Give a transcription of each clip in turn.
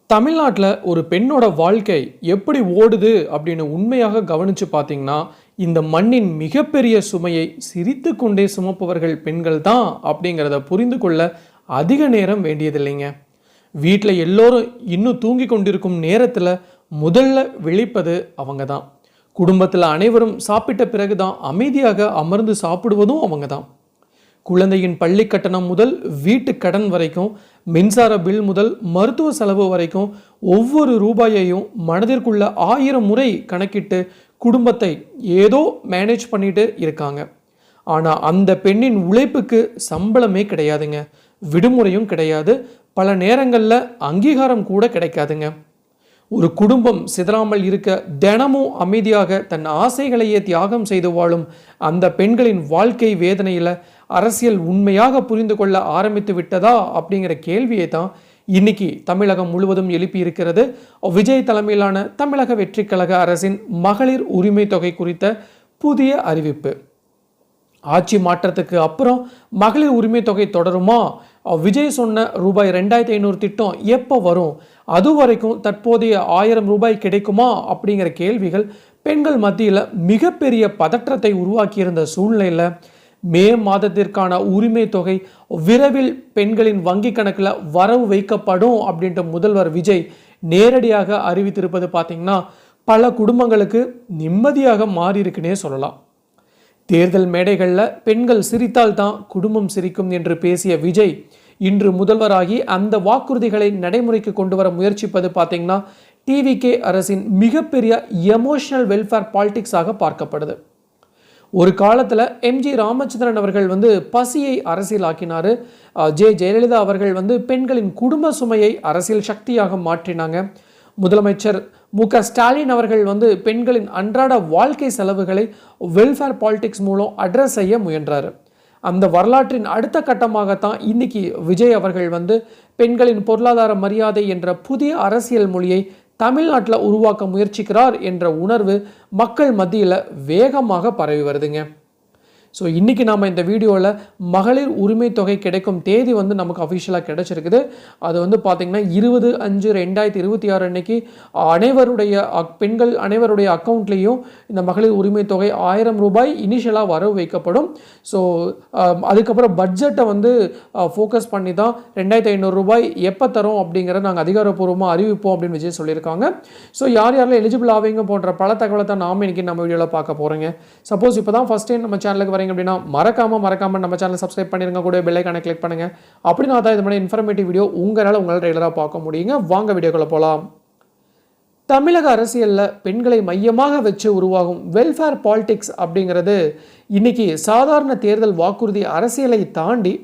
தமிழ்நாட்டில் ஒரு பெண்ணோட வாழ்க்கை எப்படி ஓடுது அப்படின்னு உண்மையாக கவனித்து பார்த்தீங்கன்னா இந்த மண்ணின் மிகப்பெரிய சுமையை சிரித்து கொண்டே சுமப்பவர்கள் பெண்கள் தான் அப்படிங்கிறத புரிந்து கொள்ள அதிக நேரம் வேண்டியதில்லைங்க. வீட்டில் எல்லோரும் இன்னும் தூங்கி கொண்டிருக்கும் நேரத்தில் முதல்ல விழிப்பது அவங்க தான். குடும்பத்தில் அனைவரும் சாப்பிட்ட பிறகு தான் அமைதியாக அமர்ந்து சாப்பிடுவதும் அவங்க தான். குழந்தையின் பள்ளி கட்டணம் முதல் வீட்டு கடன் வரைக்கும், மின்சார பில் முதல் மருத்துவ செலவு வரைக்கும் ஒவ்வொரு ரூபாயையும் மனதிற்குள்ள 1000 முறை கணக்கிட்டு குடும்பத்தை ஏதோ மேனேஜ் பண்ணிட்டு இருக்காங்க. ஆனால் அந்த பெண்ணின் உழைப்புக்கு சம்பளமே கிடையாதுங்க, விடுமுறையும் கிடையாது, பல நேரங்களில் அங்கீகாரம் கூட கிடைக்காதுங்க. ஒரு குடும்பம் சிதறாமல் இருக்க தினமும் அமைதியாக தன் ஆசைகளையே தியாகம் செய்து வாழும் அந்த பெண்களின் வாழ்க்கை வேதனையில் அரசியல் உண்மையாக புரிந்து கொள்ள ஆரம்பித்து விட்டதா அப்படிங்கிற கேள்வியை தான் இன்னைக்கு தமிழகம் முழுவதும் எழுப்பி இருக்கிறது விஜய் தலைமையிலான தமிழக வெற்றி கழக அரசின் மகளிர் உரிமை தொகை குறித்த புதிய அறிவிப்பு. ஆட்சி மாற்றத்துக்கு அப்புறம் மகளிர் உரிமை தொகை தொடருமா? விஜய் சொன்ன ரூபாய் 2500 திட்டம் எப்போ வரும்? அது வரைக்கும் தற்போதைய 1000 ரூபாய் கிடைக்குமா அப்படிங்கிற கேள்விகள் பெண்கள் மத்தியில் மிகப்பெரிய பதற்றத்தை உருவாக்கியிருந்த சூழ்நிலையில் மே மாதத்திற்கான உரிமை தொகை விரைவில் பெண்களின் வங்கி கணக்கில் வரவு வைக்கப்படும் அப்படின்ட்டு முதல்வர் விஜய் நேரடியாக அறிவித்திருப்பது பார்த்திங்கன்னா பல குடும்பங்களுக்கு நிம்மதியாக மாறி இருக்குன்னே சொல்லலாம். தேர்தல் மேடைகளில் பெண்கள் சிரித்தால் தான் குடும்பம் சிரிக்கும் என்று பேசிய விஜய் இன்று முதல்வராகி அந்த வாக்குறுதிகளை நடைமுறைக்கு கொண்டு வர முயற்சிப்பது பார்த்தீங்கன்னா டிவிகே அரசின் மிகப்பெரிய எமோஷனல் வெல்ஃபேர் பாலிடிக்ஸாக பார்க்கப்படுது. ஒரு காலத்தில் எம்ஜி ராமச்சந்திரன் அவர்கள் பசியை அரசியலாக்கினார். ஜெயலலிதா அவர்கள் பெண்களின் குடும்ப சுமையை அரசியல் சக்தியாக மாற்றினாங்க. முதலமைச்சர் மு.க. ஸ்டாலின் அவர்கள் பெண்களின் அன்றாட வாழ்க்கை செலவுகளை வெல்ஃபேர் பாலிடிக்ஸ் மூலம் அட்ரஸ் செய்ய முயன்றார். அந்த வரலாற்றின் அடுத்த கட்டமாகத்தான் இன்னைக்கு விஜய் அவர்கள் பெண்களின் பொருளாதார மரியாதை என்ற புதிய அரசியல் மொழியை தமிழ்நாட்டில் உருவாக்க முயற்சிக்கிறார் என்ற உணர்வு மக்கள் மத்தியில் வேகமாக பரவி வருதுங்க. ஸோ இன்றைக்கி நாம் இந்த வீடியோவில் மகளிர் உரிமை தொகை கிடைக்கும் தேதி நமக்கு அஃபிஷியலாக கிடைச்சிருக்குது. அது பார்த்திங்கன்னா 20/5/2026 அன்னைக்கு பெண்கள் அனைவருடைய அக்கௌண்ட்லேயும் இந்த மகளிர் உரிமை தொகை 1000 ரூபாய் இனிஷியலாக வரவு வைக்கப்படும். ஸோ அதுக்கப்புறம் பட்ஜெட்டை ஃபோக்கஸ் பண்ணி தான் 2500 ரூபாய் எப்போ தரோம் அப்படிங்கிறத நாங்கள் அதிகாரப்பூர்வமாக அறிவிப்போம் அப்படின்னு விஜய் சொல்லியிருக்காங்க. ஸோ யாரெல்லாம் எலிஜிபிள் ஆவீங்க போன்ற பல தகவலை தான் நாம் இன்றைக்கி நம்ம வீடியோவில் பார்க்க போகிறோங்க. சப்போஸ் இப்போ தான் ஃபஸ்ட் டைம் நம்ம சேனலுக்கு அப்படின்னா மறக்காம நம்ம சேனலை சப்ஸ்கிரைப் பண்ணிருங்க, கூட பெல் ஐகானை கிளிக் பண்ணுங்க. அப்படின்னா தான் இது மாதிரி இன்ஃபர்மேட்டிவ் வீடியோ உங்களால் ரெகுலராக பார்க்க முடியுங்க. வாங்க வீடியோக்குள்ள போகலாம். தமிழக அரசியலில் பெண்களை மையமாக வச்சு உருவாகும் வெல்ஃபேர் பாலிடிக்ஸ் அப்படிங்கிறது இன்னைக்கு சாதாரண தேர்தல் வாக்குறுதி அரசியலை தாண்டி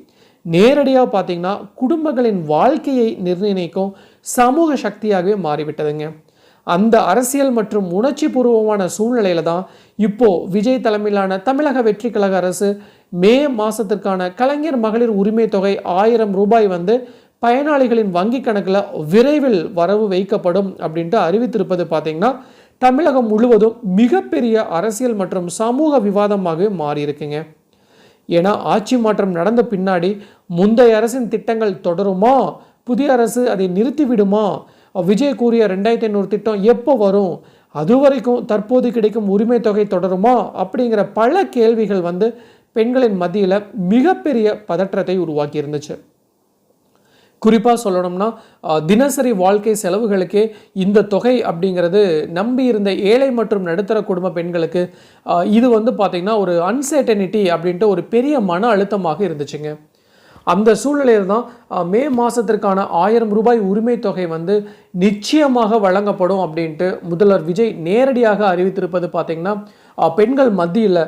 நேரடியாக பார்த்தீங்கன்னா குடும்பங்களின் வாழ்க்கையை நிர்ணயிக்கும் சமூக சக்தியாகவே மாறிவிட்டதுங்க. அந்த அரசியல் மற்றும் உணர்ச்சி பூர்வமான சூழ்நிலையில தான் இப்போ விஜய் தலைமையிலான தமிழக வெற்றி கழக அரசு மே மாதத்திற்கான கலைஞர் மகளிர் உரிமை தொகை 1000 ரூபாய் பயனாளிகளின் வங்கி கணக்கில் விரைவில் வரவு வைக்கப்படும் அப்படின்ட்டு அறிவித்திருப்பது பார்த்தீங்கன்னா தமிழகம் முழுவதும் மிகப்பெரிய அரசியல் மற்றும் சமூக விவாதமாக மாறி இருக்குங்க. ஏன்னா ஆட்சி மாற்றம் நடந்த பின்னாடி முந்தைய அரசின் திட்டங்கள் தொடருமா, புதிய அரசு அதை நிறுத்திவிடுமா, விஜய் கூறிய 2500 திட்டம் எப்போ வரும், அது வரைக்கும் தற்போது கிடைக்கும் உரிமை தொகை தொடருமா அப்படிங்கிற பல கேள்விகள் பெண்களின் மத்தியில் மிகப்பெரிய பதற்றத்தை உருவாக்கி இருந்துச்சு. குறிப்பாக சொல்லணும்னா தினசரி வாழ்க்கை செலவுகளுக்கே இந்த தொகை அப்படிங்கிறது நம்பி இருந்த ஏழை மற்றும் நடுத்தர குடும்ப பெண்களுக்கு இது பார்த்திங்கன்னா ஒரு அன்சர்டனிட்டி அப்படின்ட்டு ஒரு பெரிய மன அழுத்தமாக இருந்துச்சுங்க. அந்த சூழ்நிலையில் தான் மே மாதத்திற்கான 1000 ரூபாய் உரிமை தொகை நிச்சயமாக வழங்கப்படும் அப்படின்ட்டு முதல்வர் விஜய் நேரடியாக அறிவித்திருப்பது பார்த்திங்கன்னா பெண்கள் மத்தியில்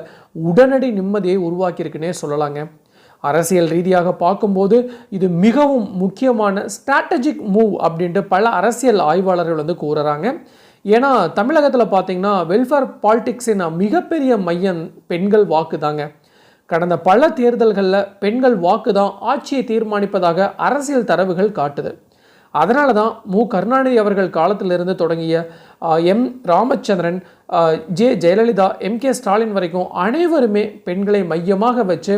உடனடி நிம்மதியை உருவாக்கியிருக்குன்னே சொல்லலாங்க. அரசியல் ரீதியாக பார்க்கும்போது இது மிகவும் முக்கியமான ஸ்ட்ராட்டஜிக் மூவ் அப்படின்ட்டு பல அரசியல் ஆய்வாளர்கள் கூறுறாங்க. ஏன்னா தமிழகத்தில் பார்த்திங்கன்னா வெல்ஃபேர் பாலிடிக்ஸின் மிகப்பெரிய மையம் பெண்கள் வாக்கு தாங்க. கடந்த பல தேர்தல்களில் பெண்கள் வாக்கு தான் ஆட்சியை தீர்மானிப்பதாக அரசியல் தரவுகள் காட்டுது. அதனால தான் கருணாநிதி அவர்கள் காலத்திலிருந்து தொடங்கிய எம் ராமச்சந்திரன், ஜெயலலிதா, எம்.கே. ஸ்டாலின் வரைக்கும் அனைவருமே பெண்களை மையமாக வச்சு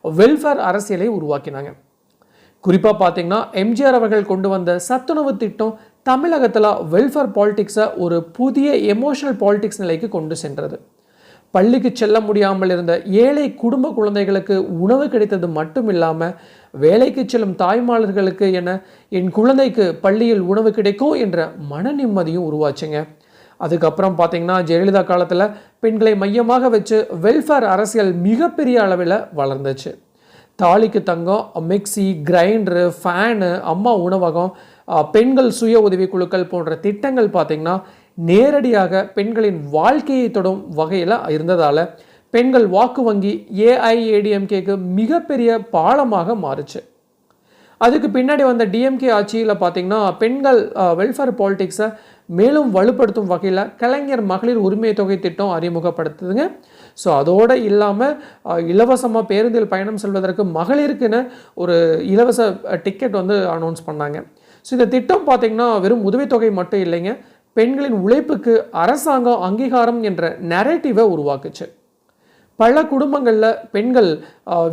வெல்ஃபேர் அரசியலை உருவாக்கினாங்க. குறிப்பாக பார்த்தீங்கன்னா எம்ஜிஆர் அவர்கள் கொண்டு வந்த சத்துணவு திட்டம் தமிழகத்தில் வெல்ஃபேர் பாலிடிக்ஸை ஒரு புதிய எமோஷனல் பாலிடிக்ஸ் நிலைக்கு கொண்டு சென்றது. பள்ளிக்கு செல்ல முடியாமல் இருந்த ஏழை குடும்ப குழந்தைகளுக்கு உணவு கிடைத்தது மட்டும் இல்லாமல் வேலைக்கு செல்லும் தாய்மார்களுக்கு என் குழந்தைக்கு பள்ளியில் உணவு கிடைக்கும் என்ற மன நிம்மதியும் உருவாச்சுங்க. அதுக்கப்புறம் பார்த்தீங்கன்னா ஜெயலலிதா காலத்தில் பெண்களை மையமாக வச்சு வெல்ஃபேர் அரசியல் மிகப்பெரிய அளவில் வளர்ந்துச்சு. தாலிக்கு தங்கம், மிக்சி, கிரைண்டரு, ஃபேனு, அம்மா உணவகம், பெண்கள் சுய உதவி குழுக்கள் போன்ற திட்டங்கள் பார்த்திங்கன்னா நேரடியாக பெண்களின் வாழ்க்கையை தொடும் வகையில் இருந்ததால் பெண்கள் வாக்கு வங்கி ஏஐஏடிஎம்கேக்கு மிகப்பெரிய பாலமாக மாறுச்சு. அதுக்கு பின்னாடி வந்த டிஎம்கே ஆட்சியில் பார்த்திங்கன்னா பெண்கள் வெல்ஃபேர் பாலிடிக்ஸை மேலும் வலுப்படுத்தும் வகையில் கலைஞர் மகளிர் உரிமை தொகை திட்டம் அறிமுகப்படுத்துதுங்க. ஸோ அதோடு இல்லாமல் இலவசமாக பேருந்தில் பயணம் செல்வதற்கு மகளிருக்குன்னு ஒரு இலவச டிக்கெட் அனௌன்ஸ் பண்ணாங்க. ஸோ இந்த திட்டம் பார்த்திங்கன்னா வெறும் உதவித்தொகை மட்டும் இல்லைங்க, பெண்களின் உழைப்புக்கு அரசாங்கம் அங்கீகாரம் என்ற நரேட்டிவை உருவாக்குச்சு. பல குடும்பங்களில் பெண்கள்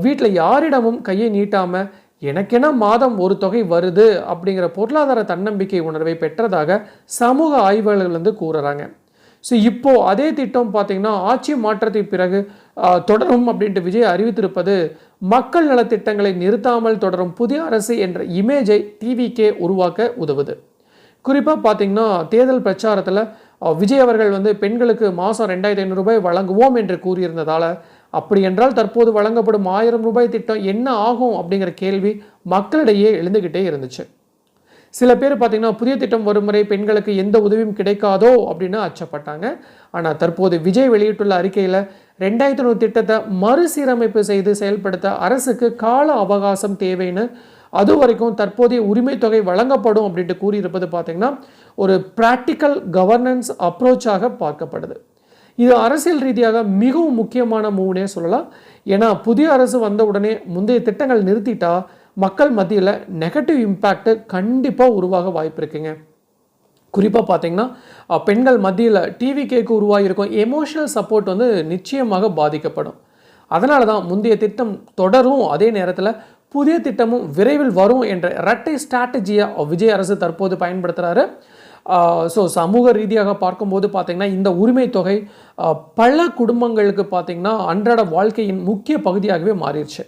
வீட்டில் யாரிடமும் கையை நீட்டாமல் எனக்கென மாதம் ஒரு தொகை வருது அப்படிங்கிற பொருளாதார தன்னம்பிக்கை உணர்வை பெற்றதாக சமூக ஆய்வாளர்கள் கூறுறாங்க. ஸோ இப்போது அதே திட்டம் பார்த்திங்கன்னா ஆட்சி மாற்றத்திற்கு பிறகு தொடரும் அப்படின்ட்டு விஜய் அறிவித்திருப்பது மக்கள் நலத்திட்டங்களை நிறுத்தாமல் தொடரும் புதிய அரசு என்ற இமேஜை டிவிகே உருவாக்க உதவுது. குறிப்பாக பார்த்திங்கன்னா தேர்தல் பிரச்சாரத்தில் விஜய் அவர்கள் பெண்களுக்கு மாதம் 2500 ரூபாய் வழங்குவோம் என்று கூறியிருந்ததால் அப்படி என்றால் தற்போது வழங்கப்படும் 1000 ரூபாய் திட்டம் என்ன ஆகும் அப்படிங்கிற கேள்வி மக்களிடையே எழுந்துக்கிட்டே இருந்துச்சு. சில பேர் பார்த்திங்கன்னா புதிய திட்டம் வரும் முறை பெண்களுக்கு எந்த உதவியும் கிடைக்காதோ அப்படின்னு அச்சப்பட்டாங்க. ஆனால் தற்போது விஜய் வெளியிட்டுள்ள அறிக்கையில் 2500 திட்டத்தை மறுசீரமைப்பு செய்து செயல்படுத்த அரசுக்கு கால அவகாசம் தேவைன்னு, அது வரைக்கும் தற்போதைய உரிமை தொகை வழங்கப்படும் அப்படின்ட்டு கூறியிருப்பது பார்த்திங்கன்னா ஒரு ப்ராக்டிக்கல் கவர்னன்ஸ் அப்ரோச்சாக பார்க்கப்படுது. இது அரசியல் ரீதியாக மிகவும் முக்கியமான மூவ்னே சொல்லலாம். ஏன்னா புதிய அரசு வந்த உடனே முந்தைய திட்டங்கள் நிறுத்திட்டா மக்கள் மத்தியில் நெகட்டிவ் இம்பேக்ட் கண்டிப்பாக உருவாக வாய்ப்பு இருக்குங்க. குறிப்பாக பார்த்திங்கன்னா பெண்கள் மத்தியில் டிவிகேக்கு உருவாகியிருக்கும் எமோஷனல் சப்போர்ட் நிச்சயமாக பாதிக்கப்படும். அதனால தான் முந்தைய திட்டம் தொடரும், அதே நேரத்தில் புதிய திட்டமும் விரைவில் வரும் என்ற இரட்டை ஸ்ட்ராட்டஜியை விஜய் அரசு தற்போது பயன்படுத்துகிறாரு. ஸோ சமூக ரீதியாக பார்க்கும்போது பார்த்திங்கன்னா இந்த உரிமை தொகை பல குடும்பங்களுக்கு பார்த்திங்கன்னா அன்றாட வாழ்க்கையின் முக்கிய பகுதியாகவே மாறிடுச்சு.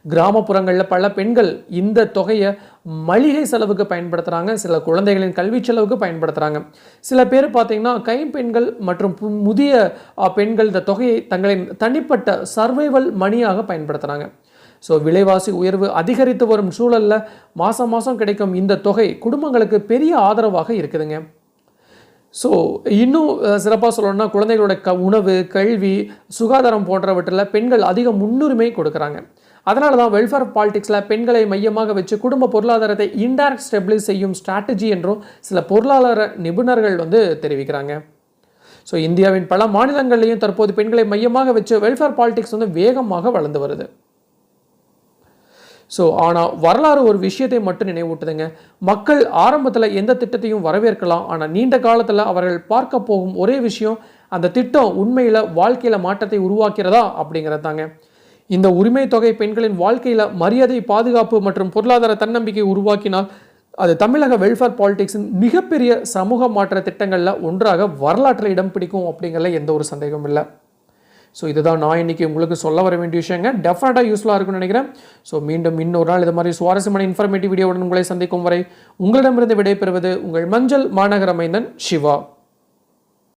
கிராமப்புறங்களில் பல பெண்கள் இந்த தொகையை மளிகை செலவுக்கு பயன்படுத்துகிறாங்க, சில குழந்தைகளின் கல்வி செலவுக்கு பயன்படுத்துகிறாங்க. சில பேர் பார்த்திங்கன்னா கைம்பெண்கள் மற்றும் முதிய பெண்கள் இந்த தொகையை தங்களின் தனிப்பட்ட சர்வைவல் மணியாக பயன்படுத்துகிறாங்க. ஸோ விலைவாசி உயர்வு அதிகரித்து வரும் சூழலில் மாதம் கிடைக்கும் இந்த தொகை குடும்பங்களுக்கு பெரிய ஆதரவாக இருக்குதுங்க. ஸோ இன்னும் சிறப்பாக சொல்லணும்னா குழந்தைகளோட உணவு, கல்வி, சுகாதாரம் போன்றவற்றில் பெண்கள் அதிக முன்னுரிமை கொடுக்குறாங்க. அதனால தான் வெல்ஃபேர் பாலிடிக்ஸில் பெண்களை மையமாக வச்சு குடும்ப பொருளாதாரத்தை இன்டைரக்ட் ஸ்டெபிலைஸ் செய்யும் ஸ்ட்ராட்டஜி என்றும் சில பொருளாதார நிபுணர்கள் தெரிவிக்கிறாங்க. ஸோ இந்தியாவின் பல மாநிலங்கள்லையும் தற்போது பெண்களை மையமாக வச்சு வெல்ஃபேர் பாலிடிக்ஸ் வேகமாக வளர்ந்து வருது. ஸோ ஆனால் வரலாறு ஒரு விஷயத்தை மட்டும் நினைவூட்டுதுங்க. மக்கள் ஆரம்பத்தில் எந்த திட்டத்தையும் வரவேற்கலாம், ஆனால் நீண்ட காலத்தில் அவர்கள் பார்க்க போகும் ஒரே விஷயம் அந்த திட்டம் உண்மையில் வாழ்க்கையில் மாற்றத்தை உருவாக்கிறதா அப்படிங்கிறது தாங்க. இந்த உரிமை தொகை பெண்களின் வாழ்க்கையில் மரியாதை, பாதுகாப்பு மற்றும் பொருளாதார தன்னம்பிக்கை உருவாக்கினால் அது தமிழக வெல்ஃபேர் பாலிடிக்ஸின் மிகப்பெரிய சமூக மாற்ற திட்டங்களில் ஒன்றாக வரலாற்றில் இடம் பிடிக்கும் அப்படிங்கிறதுல எந்த ஒரு சந்தேகமும் இல்லை. ஸோ இதுதான் நான் இன்றைக்கி உங்களுக்கு சொல்ல வர வேண்டிய விஷயங்க. டெஃபினட்டாக யூஸ்ஃபுல்லாக இருக்கும்னு நினைக்கிறேன். ஸோ மீண்டும் இன்னொரு நாள் இது மாதிரி சுவாரஸ்யமான இன்ஃபர்மேட்டிவ் வீடியோவுடன் உங்களை சந்திக்கும் வரை உங்களிடமிருந்து விடைபெறுவது உங்கள் மஞ்சள் மாநகர மைந்தன் சிவா.